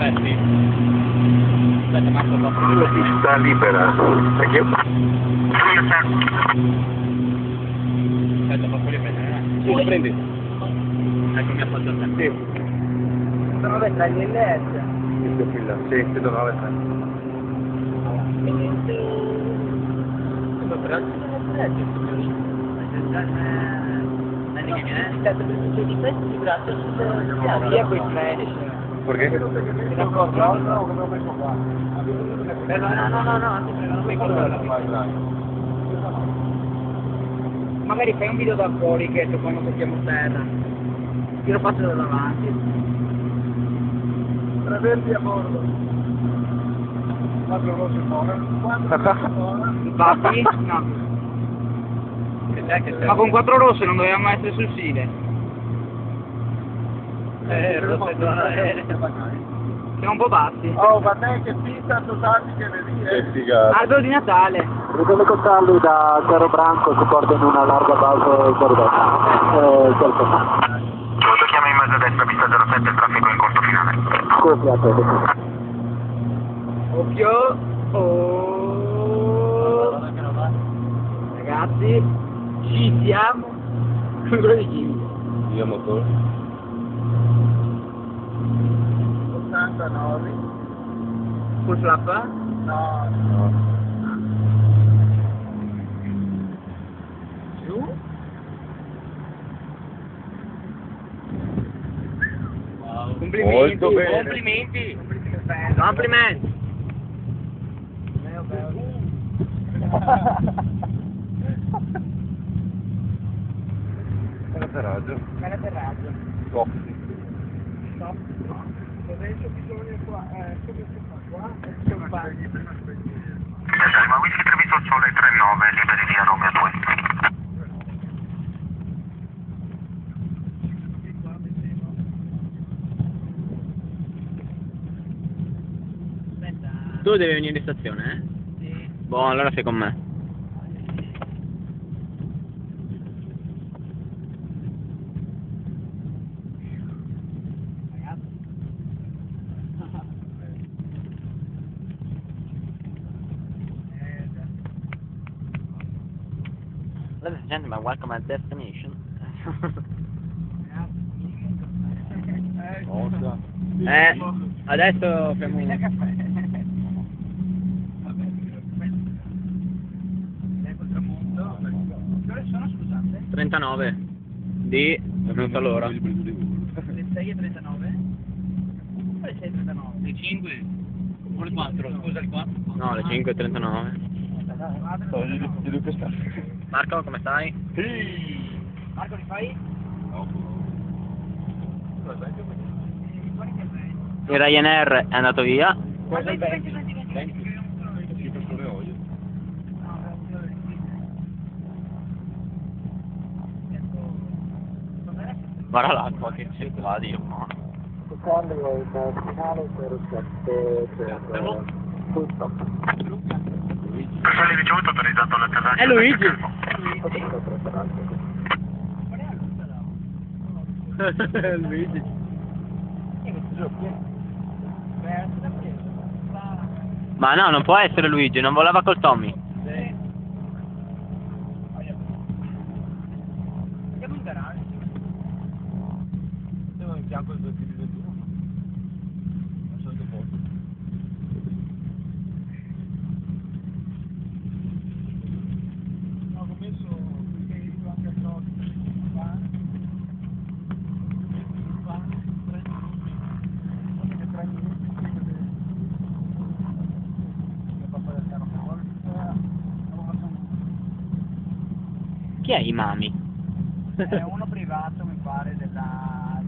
aspetti. Aspetta, Marco, posso La pista libera. Thank you. Aspetta, posso riprendere? Sì, lo prendi? Ecco, mi appoggio a te. Sì. 9 LS. Questo qui là. Sì, 193. Via quei medici. Perché? No, non mi magari fai un video da fuori che quando tocchiamo terra. Io lo faccio da davanti. Tre verdi a bordo. 4 rossi fuori. 4 infatti? No. Ma con 4 rosse non dovevamo essere sul sile. Siamo un po' bassi. Oh, ma te che pista totale che vedi? Albero di Natale. Riceve controlli da Chiaro Branco, si porta in una larga base corridore. Tutto chiama in mezzo a destra, pista 07, il traffico in corto finale. Copia, Occhio. Oh. Ragazzi, ci siamo. Quello di chi? Io motore. 89. Full flap? No. Giù. Wow. Complimenti. Molto bene. Complimenti. Complimenti. Bel atterraggio. Bel atterraggio. Top. Stop. Adesso bisogna qua, come si fa qua? C'è un bagno. Ma Whisky Treviso Sole 39, liberi via Romeo 2. Tu devi venire in stazione, eh? Sì. Boh, allora sei con me. Ladies and gentlemen, welcome at destination. Adesso fermo. Che ore sono, scusate? 39 di è venuta l'ora. Le 6:39? Quale 6:39? Le 5 o le 4? Scusa, il 4? No, le 5:39. Marco, come stai? Marco, li fai? Il Ryanair è andato via. Guarda il 20. Guarda l'acqua che c'è qua, Dio. Controlli in finale 07 per full stop. Personale ricevuto, autorizzato all'atterraggio. È Luigi. Luigi. Ma no, non può essere Luigi, non volava col Tommy. Andiamo in garage. Siamo in fianco al 2021. Al solito posto. No, ho messo perché anche al nord. Chi è Imami? È uno privato, mi pare, della